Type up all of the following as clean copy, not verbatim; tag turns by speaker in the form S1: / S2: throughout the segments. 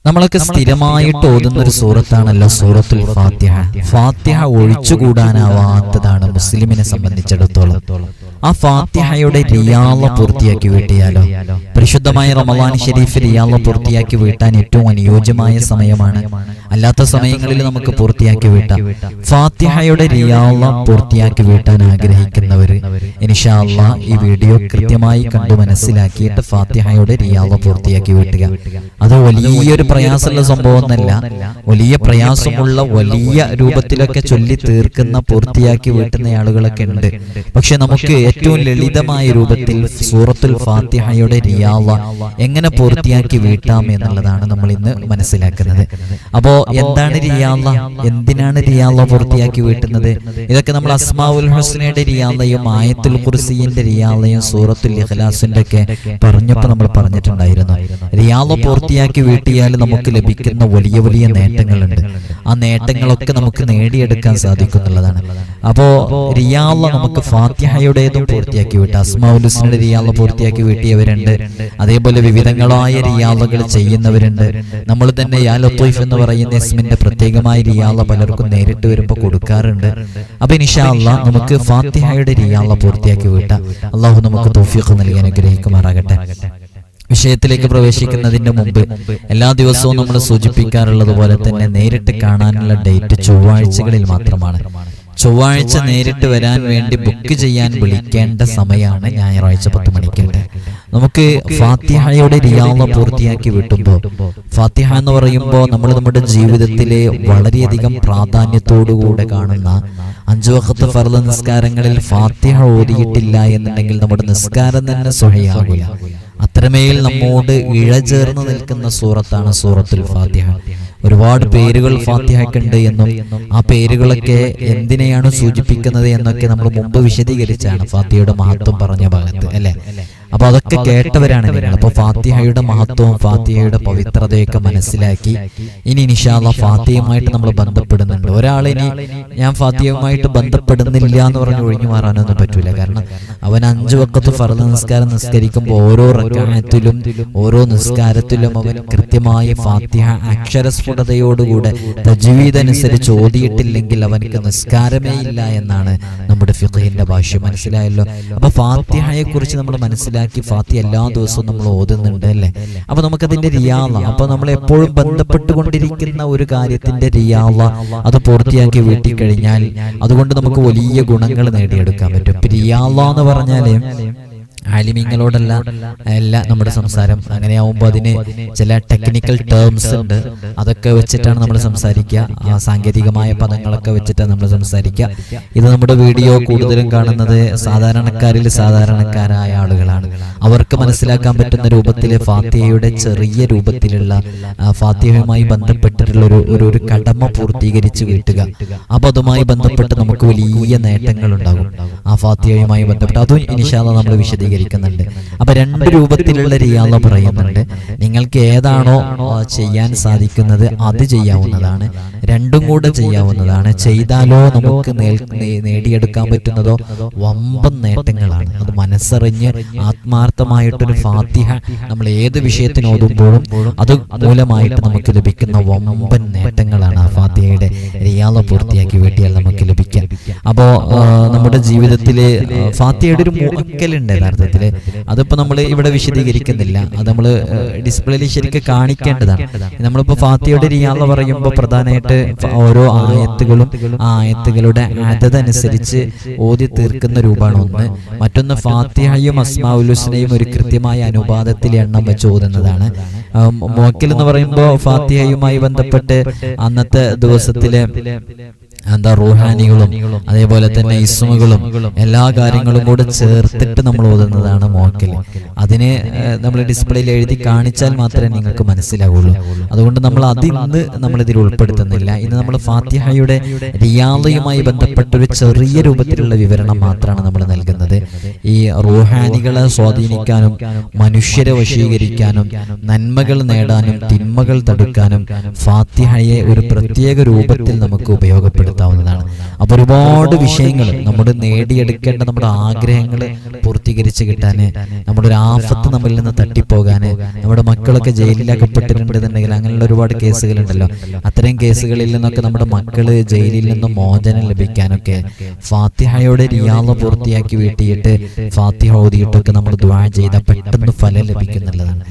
S1: നമ്മളൊക്കെ സ്ഥിരമായിട്ട് ഓതുന്ന ഒരു സൂറത്താണല്ലോ സൂറത്തുൽ ഫാത്തിഹ. ഫാത്തിഹ ഒഴിച്ചുകൂടാനാവാത്തതാണ് മുസ്ലിമിനെ സംബന്ധിച്ചിടത്തോളം. ആ ഫാത്തിഹയുടെ റിയാള പൂർത്തിയാക്കി വീട്ടിയാലോ? പരിശുദ്ധമായ റമളാൻ ഷരീഫ് റിയാള പൂർത്തിയാക്കി വീട്ടാൻ ഏറ്റവും അനുയോജ്യമായ സമയമാണ്. അല്ലാത്ത സമയങ്ങളിൽ നമുക്ക് പൂർത്തിയാക്കി വീട്ടാം. ഫാത്തിഹയുടെ റിയാള പൂർത്തിയാക്കി വീട്ടാൻ ആഗ്രഹിക്കുന്നവര് ഇൻഷാ അല്ലാഹ് ഈ വീഡിയോ കൃത്യമായി കണ്ടു മനസ്സിലാക്കിയിട്ട് ഫാത്തിഹയുടെ റിയാള പൂർത്തിയാക്കി വീട്ടുക. അത് വലിയൊരു പ്രയാസമുള്ള സംഭവമൊന്നല്ല. വലിയ പ്രയാസമുള്ള വലിയ രൂപത്തിലൊക്കെ ചൊല്ലി തീർക്കുന്ന പൂർത്തിയാക്കി വീട്ടുന്ന ആളുകളൊക്കെ ഉണ്ട്. പക്ഷെ നമുക്ക് ഏറ്റവും ലളിതമായ രൂപത്തിൽ സൂറത്തുൽ ഫാത്തിഹയുടെ റിയാള എങ്ങനെ പൂർത്തിയാക്കി വീട്ടാം എന്നുള്ളതാണ് നമ്മൾ ഇന്ന് മനസ്സിലാക്കുന്നത്. അപ്പോ എന്താണ് റിയാള, എന്തിനാണ് റിയാള പൂർത്തിയാക്കി വീട്ടുന്നത്? ഇതൊക്കെ നമ്മൾ അസ്മാഉൽ ഹുസ്നയുടെ റിയാളയും ആയത്തുൽ ഖുർസിയുടെ റിയാളയും സൂറത്തുൽ ഇഖ്ലാസിന്റെ ഒക്കെ പറഞ്ഞപ്പോൾ നമ്മൾ പറഞ്ഞിട്ടുണ്ടായിരുന്നു. റിയാള പൂർത്തിയാക്കി വീട്ടിയാൽ നമുക്ക് ലഭിക്കുന്ന വലിയ വലിയ നേട്ടങ്ങളുണ്ട്. ആ നേട്ടങ്ങളൊക്കെ നമുക്ക് നേടിയെടുക്കാൻ സാധിക്കുന്നുള്ളതാണ്. അപ്പോ റിയാള നമുക്ക് ഫാത്തിഹയുടേതും പൂർത്തിയാക്കി വീട്ടാം. അസ്മാഉൽ ഹുസ്നയുടെ റിയാള പൂർത്തിയാക്കി വീട്ടിയവരുണ്ട്. അതേപോലെ വിവിധങ്ങളായ റിയാളകൾ ചെയ്യുന്നവരുണ്ട്. നമ്മൾ തന്നെ യാ ലത്തീഫ് എന്ന് പറയുന്ന ഇസ്മിന്റെ പ്രത്യേകമായ റിയാള പലർക്കും നേരിട്ട് വരുമ്പോൾ കൊടുക്കാറുണ്ട്. അപ്പൊ ഇൻഷാ അല്ലാഹ് നമുക്ക് ഫാത്തിഹയുടെ റിയാള പൂർത്തിയാക്കി വീട്ടാം. അള്ളാഹു നമുക്ക് തൗഫീഖ് നൽകി അനുഗ്രഹിക്കുമാറാകട്ടെ. വിഷയത്തിലേക്ക് പ്രവേശിക്കുന്നതിന്റെ മുമ്പ് എല്ലാ ദിവസവും നമ്മൾ സൂചിപ്പിക്കാറുള്ളത് പോലെ തന്നെ നേരിട്ട് കാണാനുള്ള ഡേറ്റ് ചൊവ്വാഴ്ചകളിൽ മാത്രമാണ്. ചൊവ്വാഴ്ച നേരിട്ട് വരാൻ വേണ്ടി ബുക്ക് ചെയ്യാൻ വിളിക്കേണ്ട സമയമാണ് ഞായറാഴ്ച 10 മണിക്ക്. നമുക്ക് ഫാത്തിഹയുടെ റിയാള പൂർത്തിയാക്കി വിട്ടുമ്പോൾ, ഫാത്തിഹ എന്ന് പറയുമ്പോൾ നമ്മൾ നമ്മുടെ ജീവിതത്തിലെ വളരെയധികം പ്രാധാന്യത്തോടുകൂടെ കാണുന്ന 5 വഖത്ത് ഫർള് നിസ്കാരങ്ങളിൽ ഫാത്തിഹ ഓതിയിട്ടില്ല എന്നുണ്ടെങ്കിൽ നമ്മുടെ നിസ്കാരം തന്നെ സ്വഹീഹാകില്ല. അത്രമേൽ നമ്മോട് ഇഴചേർന്ന് നിൽക്കുന്ന സൂറത്താണ് സൂറത്തുൽ ഫാത്തിഹ. ഒരുപാട് പേരുകൾ ഫാത്തിഹയ്ക്കുണ്ട് എന്നും ആ പേരുകളൊക്കെ എന്തിനെയാണ് സൂചിപ്പിക്കുന്നത് എന്നൊക്കെ നമ്മൾ മുമ്പ് വിശദീകരിച്ചാണ് ഫാത്തിഹയുടെ മഹത്വം പറഞ്ഞ ഭാഗത്ത്, അല്ലെ? അപ്പൊ അതൊക്കെ കേട്ടവരാണ് നിങ്ങൾ. അപ്പൊ ഫാത്തിഹയുടെ മഹത്വവും ഫാത്തിഹയുടെ പവിത്രതയൊക്കെ മനസ്സിലാക്കി ഇനി ഇൻഷാ അല്ലാഹ് ഫാത്തിഹയുമായിട്ട് നമ്മൾ ബന്ധപ്പെടുന്നുണ്ട്. ഒരാളിനി ഞാൻ ഫാത്തിഹയുമായിട്ട് ബന്ധപ്പെടുന്നില്ല എന്ന് പറഞ്ഞ് ഒഴിഞ്ഞു മാറാനൊന്നും പറ്റൂല. കാരണം അവൻ 5 വഖത്ത് ഫർള് നിസ്കാരം നിസ്കരിക്കുമ്പോൾ ഓരോ റക്അത്തിലും ഓരോ നിസ്കാരത്തിലും അവൻ കൃത്യമായി ഫാത്തിഹ അക്ഷരസ്ഫുടതയോടുകൂടെ തജ്വീദ് അനുസരിച്ച് ഓതിയിട്ടില്ലെങ്കിൽ അവനക്ക് നിസ്കാരമേ ഇല്ല എന്നാണ് നമ്മുടെ ഫിഖഹിന്റെ ഭാഷ്യം. മനസ്സിലായല്ലോ? അപ്പൊ ഫാത്തിഹയെ കുറിച്ച് നമ്മൾ മനസ്സിലാക്കി ഫാത്തിഹ എല്ലാ ദിവസവും നമ്മൾ ഓതുന്നുണ്ട്, അല്ലേ? അപ്പൊ നമുക്കതിന്റെ റിയാള, അപ്പൊ നമ്മൾ എപ്പോഴും ബന്ധപ്പെട്ടുകൊണ്ടിരിക്കുന്ന ഒരു കാര്യത്തിന്റെ റിയാള അത് പൂർത്തിയാക്കി വീട്ടിക്കഴിഞ്ഞാൽ അതുകൊണ്ട് നമുക്ക് വലിയ ഗുണങ്ങൾ നേടിയെടുക്കാൻ പറ്റും. റിയാള എന്ന് പറഞ്ഞാല് ആലിമീങ്ങളോടല്ല അല്ല നമ്മുടെ സംസാരം. അങ്ങനെയാവുമ്പോൾ അതിന് ചില ടെക്നിക്കൽ ടേംസ് ഉണ്ട്. അതൊക്കെ വെച്ചിട്ടാണ് നമ്മൾ സംസാരിക്കുക. ആ സാങ്കേതികമായ പദങ്ങളൊക്കെ വെച്ചിട്ടാണ് നമ്മൾ സംസാരിക്കുക. ഇത് നമ്മുടെ വീഡിയോ കൂടുതലും കാണുന്നത് സാധാരണക്കാരിൽ സാധാരണക്കാരായ ആളുകളാണ്. അവർക്ക് മനസ്സിലാക്കാൻ പറ്റുന്ന രൂപത്തിൽ ഫാത്തിഹയുടെ ചെറിയ രൂപത്തിലുള്ള ഫാത്തിഹയുമായി ബന്ധപ്പെട്ടിട്ടുള്ള ഒരു കടമ പൂർത്തീകരിച്ച് വീട്ടുക. അപ്പൊ അതുമായി ബന്ധപ്പെട്ട് നമുക്ക് വലിയ നേട്ടങ്ങൾ ഉണ്ടാകും. ആ ഫാത്തിഹയുമായി ബന്ധപ്പെട്ട് അതും ഇൻഷാ അല്ലാഹ് നമ്മൾ വിശദീകരിക്കുന്നുണ്ട്. അപ്പൊ 2 രൂപത്തിലുള്ള റിയാള പറയുന്നുണ്ട്. നിങ്ങൾക്ക് ഏതാണോ ചെയ്യാൻ സാധിക്കുന്നത് അത് ചെയ്യാവുന്നതാണ്. 2ഉം കൂടെ ചെയ്യാവുന്നതാണ്. ചെയ്താലോ നമുക്ക് നേടിയെടുക്കാൻ പറ്റുന്നതോ വമ്പൻ നേട്ടങ്ങളാണ്. അത് മനസ്സറിഞ്ഞ് ആത്മാർത്ഥമായിട്ടൊരു ഫാത്തിഹ നമ്മൾ ഏത് വിഷയത്തിന് ഓതുമ്പോഴും അത് മൂലമായിട്ട് നമുക്ക് ലഭിക്കുന്ന വമ്പൻ നേട്ടങ്ങളാണ് ആ ഫാത്തിഹയുടെ റിയാള പൂർത്തിയാക്കി വീട്ടിയാൽ നമുക്ക് ലഭിക്കാം. അപ്പോ നമ്മുടെ ജീവിതത്തില് ഫാത്തിഹയുടെ ഒരു മുഅക്കലുണ്ട് യഥാർത്ഥത്തില്. അതിപ്പോ നമ്മൾ ഇവിടെ വിശദീകരിക്കുന്നില്ല. അത് നമ്മൾ ഡിസ്പ്ലേയിൽ ശരിക്കും കാണിക്കേണ്ടതാണ്. നമ്മളിപ്പോ ഫാത്തിഹയുടെ റിയാള പറയുമ്പോൾ പ്രധാനമായിട്ട് ഓരോ ആയത്തുകളും ആ ആയത്തുകളുടെ അതനുസരിച്ച് ഓതി തീർക്കുന്ന രൂപമാണ് ഒന്ന്. മറ്റൊന്ന് ഫാത്തിഹയും അസ്മാഉൽ ഹുസ്നയും ഒരു കൃത്യമായ അനുപാതത്തിൽ എണ്ണം വെച്ച് ഓതുന്നതാണ്. മുഅക്കൽ എന്ന് പറയുമ്പോൾ ഫാത്തിഹയുമായി ബന്ധപ്പെട്ട് അന്നത്തെ ദിവസത്തിലെ റൂഹാനികളും അതേപോലെ തന്നെ ഇസ്മുകളും എല്ലാ കാര്യങ്ങളും കൂടെ ചേർത്തിട്ട് നമ്മൾ ഓതുന്നതാണ് മുഅക്കൽ. അതിന് നമ്മൾ ഡിസ്പ്ലേയിൽ എഴുതി കാണിച്ചാൽ മാത്രമേ നിങ്ങൾക്ക് മനസ്സിലാവുള്ളൂ. അതുകൊണ്ട് നമ്മൾ അതിന്ന് നമ്മളിതിൽ ഉൾപ്പെടുത്തുന്നില്ല. ഇന്ന് നമ്മൾ ഫാത്തിഹയുടെ റിയാളയുമായി ബന്ധപ്പെട്ട ഒരു ചെറിയ രൂപത്തിലുള്ള വിവരണം മാത്രമാണ് നമ്മൾ നൽകുന്നത്. ഈ റൂഹാനികളെ സ്വാധീനിക്കാനും മനുഷ്യരെ വശീകരിക്കാനും നന്മകൾ നേടാനും തിന്മകൾ തടുക്കാനും ഫാത്തിഹയെ ഒരു പ്രത്യേക രൂപത്തിൽ നമുക്ക് ഉപയോഗപ്പെടുത്താം. ഉപയോഗപ്പെടുത്താവുന്നതാണ്. അപ്പോൾ ഒരുപാട് വിഷയങ്ങൾ നമ്മുടെ നേടിയെടുക്കേണ്ട നമ്മുടെ ആഗ്രഹങ്ങൾ പൂർത്തീകരിച്ച് കിട്ടാൻ, നമ്മുടെ ഒരു ആഫത്ത് നമ്മിൽ നിന്ന് തട്ടിപ്പോകാൻ, നമ്മുടെ മക്കളൊക്കെ ജയിലിലകപ്പെട്ടിട്ടുണ്ടെന്നുണ്ടെങ്കിൽ അങ്ങനെയുള്ള ഒരുപാട് കേസുകളുണ്ടല്ലോ, അത്തരം കേസുകളിൽ നിന്നൊക്കെ നമ്മുടെ മക്കള് ജയിലിൽ നിന്നും മോചനം ലഭിക്കാനൊക്കെ ഫാത്തിഹയുടെ റിയാള പൂർത്തിയാക്കി വീട്ടിയിട്ട് ഫാത്തിഹ ഓതിയിട്ടൊക്കെ നമ്മൾ ദുആ ചെയ്താൽ പെട്ടെന്ന് ഫലം ലഭിക്കുന്നുള്ളതാണ്.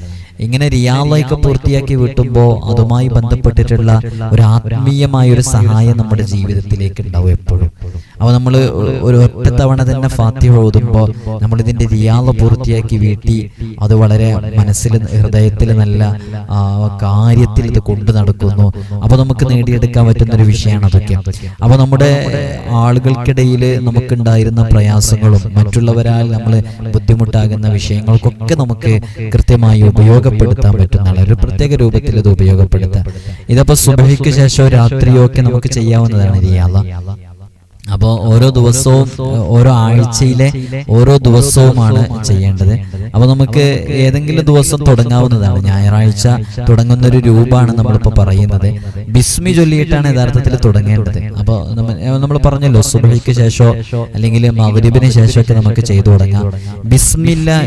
S1: ഇങ്ങനെ റിയാളൊക്കെ പൂർത്തിയാക്കി വീട്ടുമ്പോൾ അതുമായി ബന്ധപ്പെട്ടിട്ടുള്ള ഒരു ആത്മീയമായ ഒരു സഹായം നമ്മുടെ ജീവിതത്തിലേക്ക് ഉണ്ടാവും എപ്പോഴും. അപ്പോൾ നമ്മൾ ഒരു ഒറ്റ തവണ തന്നെ ഫാത്തിഹ ഓതുമ്പോൾ നമ്മളിതിൻ്റെ റിയാള പൂർത്തിയാക്കി വീട്ടി അത് വളരെ മനസ്സിൽ ഹൃദയത്തിൽ നല്ല കാര്യത്തിൽ ഇത് കൊണ്ടു നടക്കുന്നു. അപ്പോൾ നമുക്ക് നേടിയെടുക്കാൻ പറ്റുന്നൊരു വിഷയമാണ് അതൊക്കെ. അപ്പോൾ നമ്മുടെ ആളുകൾക്കിടയിൽ നമുക്കുണ്ടായിരുന്ന പ്രയാസങ്ങളും മറ്റുള്ളവരാൽ നമ്മൾ ബുദ്ധിമുട്ടാകുന്ന വിഷയങ്ങൾക്കൊക്കെ നമുക്ക് കൃത്യമായി ഉപയോഗപ്പെടുത്താൻ പറ്റുന്നതാണ്. ഒരു പ്രത്യേക രൂപത്തിൽ ഇത് ഉപയോഗപ്പെടുത്താം. ഇതപ്പോൾ സുബഹിക്ക് ശേഷമോ രാത്രിയോ ഒക്കെ നമുക്ക് ചെയ്യാവുന്നതാണ് റിയാള. അപ്പോൾ ഓരോ ദിവസവും ഓരോ ആഴ്ചയിലെ ഓരോ ദിവസവുമാണ് ചെയ്യേണ്ടത്. അപ്പോൾ നമുക്ക് ഏതെങ്കിലും ദിവസം തുടങ്ങാവുന്നതാണ്. ഞായറാഴ്ച തുടങ്ങുന്നൊരു രൂപമാണ് നമ്മളിപ്പോൾ പറയുന്നത്. ബിസ്മി ചൊല്ലിയിട്ടാണ് യഥാർത്ഥത്തിൽ തുടങ്ങേണ്ടത്. അപ്പോൾ നമ്മൾ പറഞ്ഞല്ലോ സുബ്ഹിക്ക് ശേഷമോ അല്ലെങ്കിൽ മഗ്രിബിന് ശേഷമൊക്കെ നമുക്ക് ചെയ്തു തുടങ്ങാം.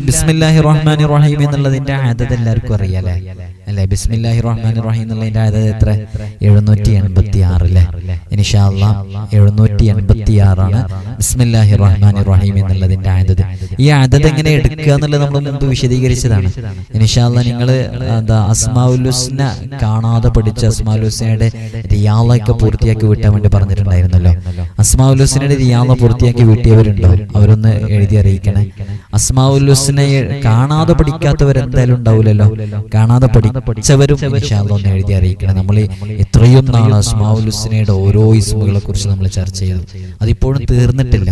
S1: ബിസ്മില്ലാഹിർ റഹ്മാനിർ റഹീം എന്നുള്ളതിന്റെ ആദത്ത് എല്ലാവർക്കും അറിയാലേ അല്ലേ? ബിസ്മില്ലാഹിർ റഹ്മാനിർ റഹീം എന്നുള്ളതിന്റെ ആദത്ത് എത്ര? 786 അല്ലേ? ഇൻഷാ അല്ലാഹ് 786 ബിസ്മില്ലാഹിർ റഹ്മാനിർ റഹീം എന്നുള്ളതിന്റെ ആദത്ത്. ഈ ആദത്ത് എങ്ങനെ എടുക്കുക എന്നുള്ളത് നമ്മൾ മുമ്പ് വിശദീകരിച്ചതാണ്. ഇൻഷാ അല്ലാഹ് നിങ്ങൾ അസ്മാഉൽ ഹുസ്ന കാണാതെ പഠിച്ച അസ്മാഉൽ ഹുസ്നയുടെ റിയാളൊക്കെ പൂർത്തിയാക്കി വീട്ടാൻ വേണ്ടി പറഞ്ഞിട്ടുണ്ടായിരുന്നല്ലോ. അസ്മാഉൽ ഹുസ്നയുടെ റിയാള പൂർത്തിയാക്കി വീട്ടിയവരുണ്ടോ? അവരൊന്ന് എഴുതി അറിയിക്കണേ. അസ്മാഉൽ ഹുസ്നയെ കാണാതെ പഠിക്കാത്തവരെന്തായാലും ഉണ്ടാവില്ലല്ലോ. കാണാതെ പഠിച്ചവരും ഇൻഷാ അല്ലാഹ് ഒന്ന് എഴുതി അറിയിക്കണം. നമ്മൾ എത്രയും നാൾ അസ്മാഉൽ ഹുസ്നയുടെ ഓരോ ഇസ്മുകളെ കുറിച്ച് നമ്മൾ ചർച്ച ചെയ്തു. അതിപ്പോഴും തീർന്നിട്ടില്ല.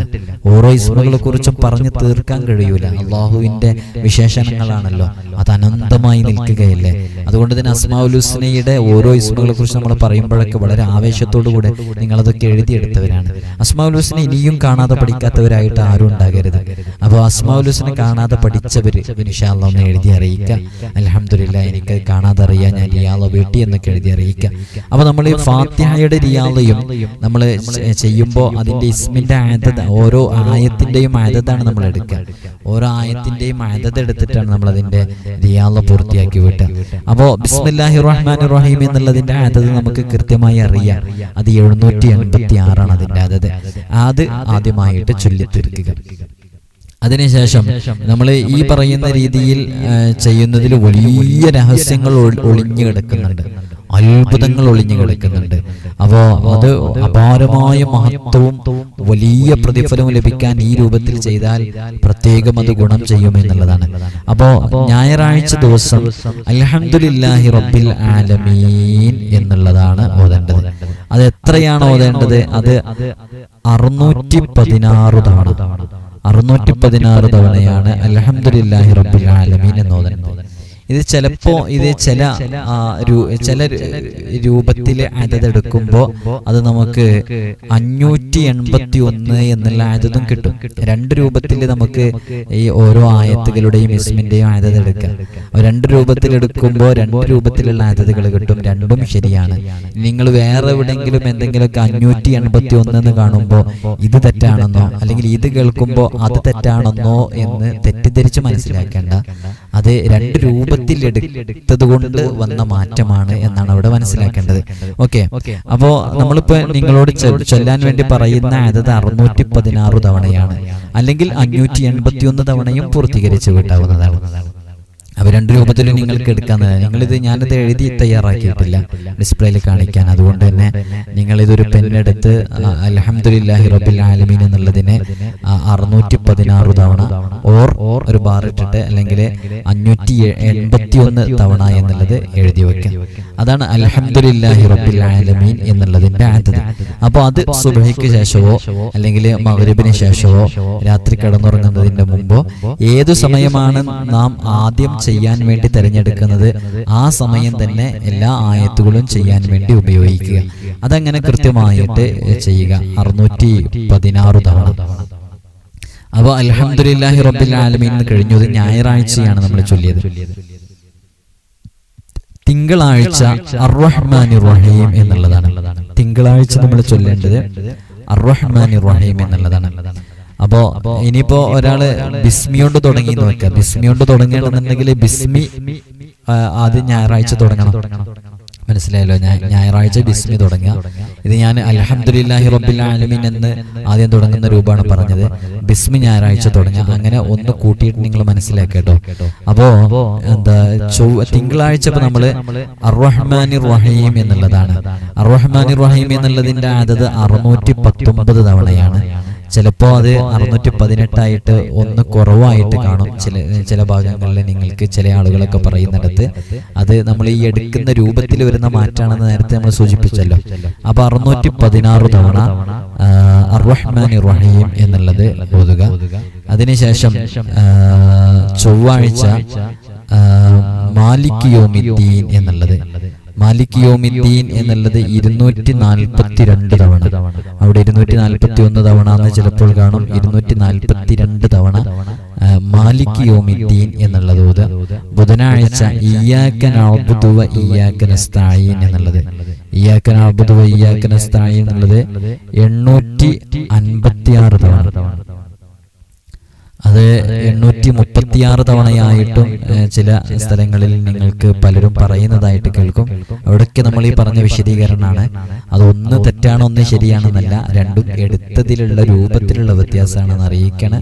S1: ഓരോ ഇസ്മുകളെ കുറിച്ചും പറഞ്ഞു തീർക്കാൻ കഴിയൂല. അള്ളാഹുവിന്റെ വിശേഷണങ്ങളാണല്ലോ, അത് അനന്തമായി നിൽക്കുകയല്ലേ. അതുകൊണ്ട് തന്നെ അസ്മാഉൽ ഹുസ്നയുടെ ഓരോ ഇസ്മുകളെ കുറിച്ച് നമ്മൾ പറയുമ്പോഴൊക്കെ വളരെ ആവേശത്തോടു കൂടെ നിങ്ങളതൊക്കെ എഴുതിയെടുത്തവരാണ്. അസ്മാഉൽ ഹുസ്ന ഇനിയും കാണാതെ പഠിക്കാത്തവരായിട്ട് ആരും ഉണ്ടാകരുത്. അപ്പോൾ അസ്മാഉൽ ഹുസ്ന കാണാതെ പഠിച്ചവര് ഇൻഷാ അല്ലാഹ് ഒന്ന് എഴുതി അറിയിക്കുക. അൽഹംദുലില്ലാഹ് എനിക്ക് കാണാതെ അറിയാൻ, ഞാൻ റിയാള വീട്ടി എന്നൊക്കെ എഴുതി അറിയിക്കുക. അപ്പോൾ നമ്മൾ ഈ ഫാത്തിഹയുടെ റിയാളയും നമ്മൾ ചെയ്യുമ്പോൾ അതിന്റെ ഇസ്മിന്റെ ആദത്ത്, ഓരോ ആയത്തിന്റെയും ആദത്താണ് നമ്മൾ എടുക്കുക. ഓരോ ആയത്തിന്റെയും ആദത്ത് എടുത്തിട്ടാണ് നമ്മൾ അതിന്റെ റിയാള പൂർത്തിയാക്കി വിട്ടുക. അപ്പോൾ ബിസ്മില്ലാഹിർ റഹ്മാനിർ റഹീം എന്നുള്ളതിന്റെ ആദത്ത് നമുക്ക് കൃത്യമായി അറിയാം. അത് 786 അതിന്റെ ആദത്ത്. അത് ആദ്യമായിട്ട് ചൊല്ലിത്തീർക്കുക. അതിനുശേഷം നമ്മൾ ഈ പറയുന്ന രീതിയിൽ ചെയ്യുന്നതിൽ വലിയ രഹസ്യങ്ങൾ ഒളിഞ്ഞു കിടക്കുന്നുണ്ട്, അത്ഭുതങ്ങൾ ഒളിഞ്ഞു കിടക്കുന്നുണ്ട്. അപ്പോൾ അത് അപാരമായ മഹത്വവും വലിയ പ്രതിഫലവും ലഭിക്കാൻ ഈ രൂപത്തിൽ ചെയ്താൽ പ്രത്യേകം അത് ഗുണം ചെയ്യുമെന്നുള്ളതാണ്. അപ്പോൾ ഞായറാഴ്ച ദിവസം അൽഹംദുലില്ലാഹി റബ്ബിൽ ആലമീൻ എന്നുള്ളതാണ് ഓതേണ്ടത്. അത് എത്രയാണ് ഓതേണ്ടത്? അത് 616 തവണ. 616 തവണയാണ് അൽഹംദുലില്ലാഹി റബ്ബിൽ ആലമീൻ എന്ന് ഓതേണ്ടത്. ഇത് ചിലപ്പോൾ ചില രൂപത്തിൽ അതെടുക്കുമ്പോൾ അത് നമുക്ക് 581 എന്നുള്ള ആയതും കിട്ടും. രണ്ട് രൂപത്തിൽ നമുക്ക് ഈ ഓരോ ആയത്തുകളുടെയും ഇസ്മിന്റെയും ആയത്ത് എടുക്കാം. രണ്ട് രൂപത്തിൽ എടുക്കുമ്പോൾ രണ്ട് രൂപത്തിലുള്ള ആയത്തുകൾ കിട്ടും. രണ്ടും ശരിയാണ്. നിങ്ങൾ വേറെ എവിടെയെങ്കിലും എന്തെങ്കിലുമൊക്കെ 581 എന്ന് കാണുമ്പോൾ ഇത് തെറ്റാണെന്നോ അല്ലെങ്കിൽ ഇത് കേൾക്കുമ്പോൾ അത് തെറ്റാണെന്നോ എന്ന് തെറ്റിദ്ധരിച്ച് മനസ്സിലാക്കേണ്ട. അത് രണ്ട് രൂപത്തിൽ എടുത്തത് കൊണ്ട് വന്ന മാറ്റമാണ് എന്നാണ് അവിടെ മനസ്സിലാക്കേണ്ടത്. ഓക്കെ, അപ്പോ നമ്മളിപ്പോ നിങ്ങളോട് ചൊല്ലാൻ വേണ്ടി പറയുന്ന ആയത്ത് 616 തവണയാണ്, അല്ലെങ്കിൽ 581 തവണയും പൂർത്തീകരിച്ച് വിട്ടാവുന്നതാണ്. അപ്പൊ രണ്ട് രൂപത്തിൽ നിങ്ങൾക്ക് എടുക്കാവുന്നതാണ്. ഞാനിത് എഴുതി തയ്യാറാക്കിയിട്ടില്ല ഡിസ്പ്ലേയിൽ കാണിക്കാൻ. അതുകൊണ്ട് തന്നെ നിങ്ങളിതൊരു പെണ്ണെടുത്ത് അൽഹംദുലില്ലാഹി റബ്ബിൽ ആലമീൻ എന്നുള്ളതിനെ 616 തവണ ഓർ ഒരു ബാർ ഇട്ടിട്ട് അല്ലെങ്കിൽ 581 തവണ എന്നുള്ളത് എഴുതി വെക്കാം. അതാണ് അൽഹംദുലില്ലാഹി റബ്ബിൽ ആലമീൻ എന്നുള്ളതിന്റെ ആദത്ത്. അപ്പോൾ അത് സുബ്ഹിക്ക് ശേഷമോ അല്ലെങ്കിൽ മഗ്രിബിന് ശേഷമോ രാത്രി കിടന്നുറങ്ങുന്നതിന്റെ മുമ്പോ ഏതു സമയമാണ് നാം ആദ്യം ചെയ്യാൻ വേണ്ടി തിരഞ്ഞെടുക്കുന്നത് ആ സമയം തന്നെ എല്ലാ ആയത്തുകളും ചെയ്യാൻ വേണ്ടി ഉപയോഗിക്കുക. അതങ്ങനെ കൃത്യമായിട്ട് ചെയ്യുക 616 തവണ. അപ്പോൾ അൽഹംദുലില്ലാഹി റബ്ബിൽ ആലമീൻ കഴിഞ്ഞത് ഞായറാഴ്ചയാണ് നമ്മൾ ചൊല്ലിയത്. തിങ്കളാഴ്ച അർ റഹ്മാനിർ റഹീം എന്നുള്ളതാണ്. തിങ്കളാഴ്ച നമ്മൾ ചൊല്ലേണ്ടത് അർ-റഹ്മാനിർ റഹീം എന്നുള്ളതാണ്. അപ്പോ ഇനിയിപ്പോ ഒരാള് ബിസ്മിയോണ്ട് തുടങ്ങി എന്ന് വെക്കാം. ബിസ്മിയോണ്ട് തുടങ്ങണമെന്നുണ്ടെങ്കിൽ ബിസ്മി ആദ്യം ഞായറാഴ്ച തുടങ്ങണം. മനസ്സിലായല്ലോ? ഞായറാഴ്ച ബിസ്മി തുടങ്ങുക. ഇത് ഞാൻ അൽഹംദുലില്ലാഹി റബ്ബിൽ ആലമീൻ എന്ന് ആദ്യം തുടങ്ങുന്ന രൂപമാണ് പറഞ്ഞത്. ബിസ്മി ഞായറാഴ്ച തുടങ്ങുക. അങ്ങനെ ഒന്ന് കൂട്ടിയിട്ട് നിങ്ങൾ മനസ്സിലാക്കട്ടോ. അപ്പോ തിങ്കളാഴ്ച ഇപ്പൊ നമ്മള് അർ-റഹ്മാനിർ റഹീം എന്നുള്ളതാണ്. അർ-റഹ്മാനിർ റഹീം എന്നുള്ളതിന്റെ അതത് 619 തവണയാണ്. ചിലപ്പോ അത് 618 ഒന്ന് കുറവായിട്ട് കാണും. ചില ഭാഗങ്ങളിൽ നിങ്ങൾക്ക് ചില ആളുകളൊക്കെ പറയുന്നിടത്ത് അത് നമ്മൾ ഈ എടുക്കുന്ന രൂപത്തിൽ വരുന്ന മാറ്റാണെന്ന് നേരത്തെ നമ്മൾ സൂചിപ്പിച്ചല്ലോ. അപ്പൊ 616 തവണ അർ-റഹ്മാനിർ റഹീം എന്നുള്ളത് ഓതുക. അതിനുശേഷം ചൊവ്വാഴ്ച മാലിക് യൗമിദ്ദീൻ എന്നുള്ളത്. മാലിക് യൗമിദ്ദീൻ എന്നുള്ളത് 242 തവണ. അവിടെ 241 തവണ എന്ന് ചിലപ്പോൾ കാണും. 242 തവണ മാലിക് യൗമിദ്ദീൻ എന്നുള്ളത് ഓതുക. ബുധനാഴ്ച ഇയ്യാക നഅ്ബുദു വ ഇയ്യാക നസ്തഈൻ എന്നുള്ളത്. ഇയ്യാക നഅ്ബുദു വ ഇയ്യാക നസ്തഈൻ എന്നുള്ളത് 856 തവണ. അത് 836 തവണയായിട്ടും ചില സ്ഥലങ്ങളിൽ നിങ്ങൾക്ക് പലരും പറയുന്നതായിട്ട് കേൾക്കും. അവിടൊക്കെ നമ്മൾ ഈ പറഞ്ഞ വിശദീകരണമാണ്. അതൊന്ന് തെറ്റാണോ ഒന്ന് ശരിയാണെന്നല്ല, രണ്ടും എടുത്തതിലുള്ള രൂപത്തിലുള്ള വ്യത്യാസമാണെന്ന് അറിയിക്കണം.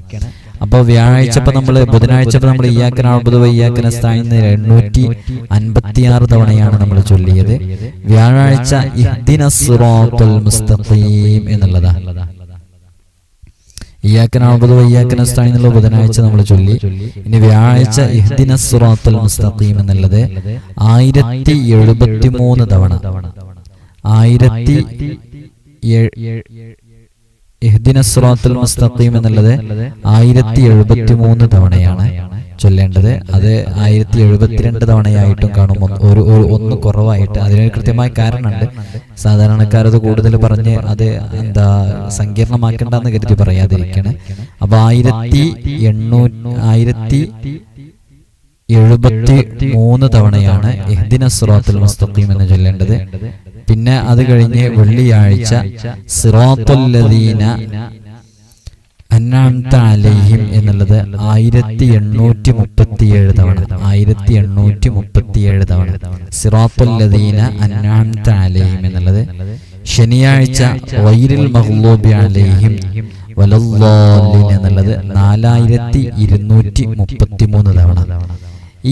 S1: അപ്പൊ ബുധനാഴ്ച നമ്മൾ ഇയ്യാക നഅ്ബുദു വ ഇയ്യാക നസ്തഈൻ 856 തവണയാണ് നമ്മൾ ചൊല്ലിയത്. വ്യാഴാഴ്ച ഇഹ്ദിനസ് സിറാത്തൽ മുസ്തഖീം എന്നുള്ളതാണ്. ഇയ്യാക നഅ്ബുദു വ ഇയ്യാക നസ്തഈൻ എന്നുള്ള ബുധനാഴ്ച നമ്മൾ ചൊല്ലി. ഇനി വ്യാഴാഴ്ച ഇഹ്ദിനസ് സിറാത്തൽ മുസ്തഖീം എന്നുള്ളത് 1073 തവണ. ഇഹ്ദിനസ് സിറാത്തൽ മുസ്തഖീം എന്നുള്ളത് 1073 തവണയാണ് ചൊല്ലേണ്ടത്. അത് 1072 തവണയായിട്ടും കാണും, ഒന്ന് കുറവായിട്ട്. അതിനൊരു കൃത്യമായ കാരണമുണ്ട്. സാധാരണക്കാരത് കൂടുതൽ പറഞ്ഞ് അത് സങ്കീർണമാക്കണ്ടെന്ന് കരുതി പറയാതിരിക്കണേ. അപ്പൊ 1073 തവണയാണ് ഇഹ്ദിനസ് സിറാത്തൽ മുസ്തഖീം എന്ന് ചൊല്ലേണ്ടത്. പിന്നെ അത് കഴിഞ്ഞ് വെള്ളിയാഴ്ച സിറാത്തൽ ലദീന അൻഅംത അലൈഹിം എന്നുള്ളത് 1837 തവണ. 1837 തവണ സിറാത്തുൽ ലദീന അൻഅംത അലൈഹിം എന്നുള്ളത്. ശനിയാഴ്ച ഗൈറിൽ മഗ്ലൂബി അലൈഹിം വലദ്ദാലിൻ എന്നുള്ളത് 4233 തവണ.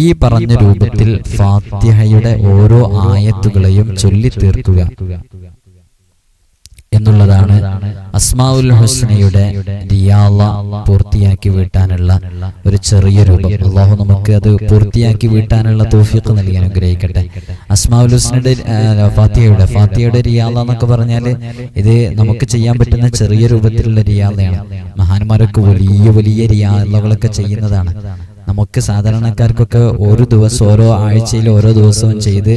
S1: ഈ പറഞ്ഞ രൂപത്തിൽ ഫാത്തിഹയുടെ ഓരോ ആയത്തുകളെയും ചൊല്ലി തീർക്കുക എന്നുള്ളതാണ് അസ്മാഉൽ ഹുസ്നയുടെ റിയാള പൂർത്തിയാക്കി വീട്ടാനുള്ള ഒരു ചെറിയ രൂപം. അല്ലാഹു നമുക്ക് അത് പൂർത്തിയാക്കി വീട്ടാനുള്ള തൗഫീഖ് നൽകി അനുഗ്രഹിക്കട്ടെ. അസ്മാഉൽ ഹുസ്നയുടെ ഫാത്തിഹയുടെ റിയാള എന്നൊക്കെ പറഞ്ഞാൽ ഇത് നമുക്ക് ചെയ്യാൻ പറ്റുന്ന ചെറിയ രൂപത്തിലുള്ള റിയാളയാണ്. മഹാന്മാരൊക്കെ വലിയ വലിയ റിയാളകളൊക്കെ ചെയ്യുന്നതാണ്. നമുക്ക് സാധാരണക്കാർക്കൊക്കെ ഓരോ ദിവസം ഓരോ ആഴ്ചയിൽ ഓരോ ദിവസവും ചെയ്ത്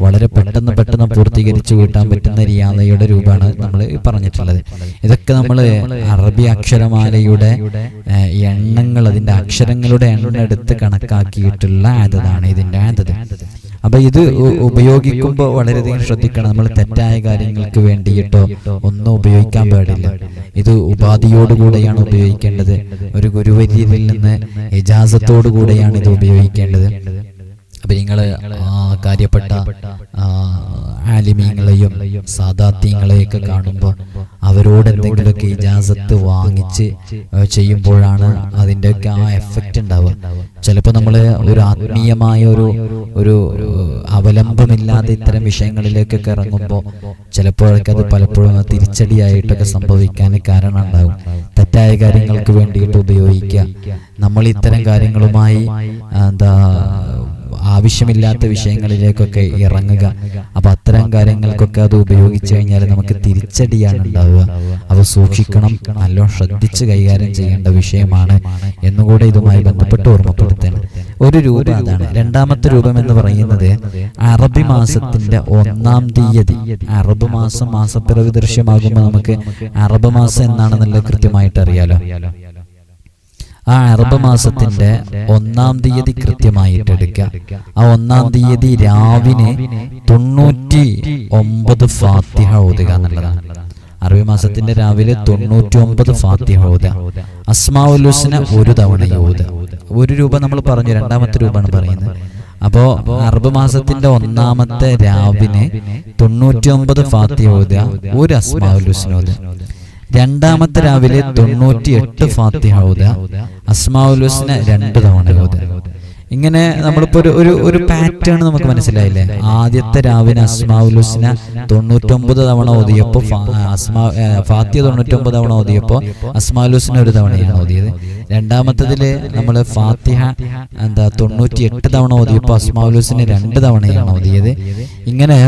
S1: വളരെ പെട്ടെന്ന് പൂർത്തീകരിച്ചു വീട്ടാൻ പറ്റുന്ന റിയാദയുടെ രൂപമാണ് നമ്മൾ പറഞ്ഞിട്ടുള്ളത്. ഇതൊക്കെ നമ്മൾ അറബി അക്ഷരമാലയുടെ എണ്ണങ്ങൾ, അതിന്റെ അക്ഷരങ്ങളുടെ എണ്ണം എടുത്ത് കണക്കാക്കിയിട്ടുള്ള ആദതാണ് ഇതിന്റെ ആദത്. അപ്പൊ ഇത് ഉപയോഗിക്കുമ്പോൾ വളരെയധികം ശ്രദ്ധിക്കണം. നമ്മൾ തെറ്റായ കാര്യങ്ങൾക്ക് വേണ്ടിയിട്ടോ ഒന്നും ഉപയോഗിക്കാൻ പാടില്ല. ഇത് ഉപാധിയോടുകൂടെയാണ് ഉപയോഗിക്കേണ്ടത്. ഒരു ഗുരുവര്യരിൽ നിന്ന് ഇജാസത്തോടുകൂടെയാണ് ഇത് ഉപയോഗിക്കേണ്ടത്. അപ്പൊ നിങ്ങൾ കാര്യപ്പെട്ട ആലിമീങ്ങളെയും സാദാത്യങ്ങളെയൊക്കെ കാണുമ്പോൾ അവരോട് എന്തെങ്കിലുമൊക്കെ ഇജാസത്ത് വാങ്ങിച്ച് ചെയ്യുമ്പോഴാണ് അതിൻ്റെയൊക്കെ ആ എഫക്റ്റ് ഉണ്ടാവുക. ചിലപ്പോൾ നമ്മൾ ഒരു ആത്മീയമായ ഒരു അവലംബമില്ലാതെ ഇത്തരം വിഷയങ്ങളിലേക്കൊക്കെ ഇറങ്ങുമ്പോൾ ചിലപ്പോഴൊക്കെ അത് പലപ്പോഴും തിരിച്ചടിയായിട്ടൊക്കെ സംഭവിക്കാൻ കാരണം ഉണ്ടാവും. തെറ്റായ കാര്യങ്ങൾക്ക് വേണ്ടിയിട്ട് ഉപയോഗിക്കുക. നമ്മൾ ഇത്തരം കാര്യങ്ങളുമായി ആവശ്യമില്ലാത്ത വിഷയങ്ങളിലേക്കൊക്കെ ഇറങ്ങുക. അപ്പൊ അത്തരം കാര്യങ്ങൾക്കൊക്കെ അത് ഉപയോഗിച്ചു കഴിഞ്ഞാൽ നമുക്ക് തിരിച്ചടിയാണ് ഉണ്ടാവുക. അവ സൂക്ഷിക്കണം, നല്ലോണം ശ്രദ്ധിച്ച് കൈകാര്യം ചെയ്യേണ്ട വിഷയമാണ് എന്നുകൂടെ ഇതുമായി ബന്ധപ്പെട്ട് ഓർമ്മപ്പെടുത്തണം. ഒരു രൂപം അതാണ്. രണ്ടാമത്തെ രൂപം എന്ന് പറയുന്നത് അറബി മാസത്തിന്റെ 1-ാം തീയതി. അറബ് മാസം മാസപ്പിറവി ദൃശ്യമാകുമ്പോൾ നമുക്ക് അറബ് മാസം എന്നാണെന്നുള്ളത് കൃത്യമായിട്ട് അറിയാലോ. ആ അറബ് മാസത്തിന്റെ 1-ാം തീയതി കൃത്യമായിട്ട് എടുക്കുക. ആ 1-ാം തീയതി രാവിലെ 99 ഫാത്തിഹ ഓതുക എന്നുള്ളതാണ്. അറബി മാസത്തിന്റെ രാവിലെ 99 ഫാത്തിഹ ഓതുക. അസ്മാഉൽ ഹുസ്ന ഒരു തവണ ഓതുക. 1 രൂപ നമ്മൾ പറഞ്ഞു, 2ാമത്തെ രൂപമാണ് പറയുന്നത്. അപ്പോ അറബ് മാസത്തിന്റെ 1-ാമത്തെ രാവിലെ 99 ഫാത്തിഹ ഓതുക, ഒരു അസ്മാഉൽ ഹുസ്ന ഓതുക. 2ാമത്തെ രാവിലെ 98 ഫാത്തിഹ ഓതുക, അസ്മാഉൽ ഹുസ്ന 2 തവണ ഓതുക. ഇങ്ങനെ നമ്മളിപ്പോ ഒരു പാറ്റേൺ നമുക്ക് മനസ്സിലായില്ലേ? ആദ്യത്തെ രാവിലെ അസ്മാഉൽ ഹുസ്ന 99 തവണ ഓതിയപ്പോ ഫാത്തിഹ 99 തവണ ഓതിയപ്പോ അസ്മാഉൽ ഹുസ്ന 1 തവണയാണ് ഓതിയത്. 2ാമത്തതില് നമ്മള് ഫാത്തിഹ 98 തവണ ഓതിയപ്പോ അസ്മാഉൽ ഹുസ്ന 2 തവണയാണ് ഓതിയത്. ഇങ്ങനെ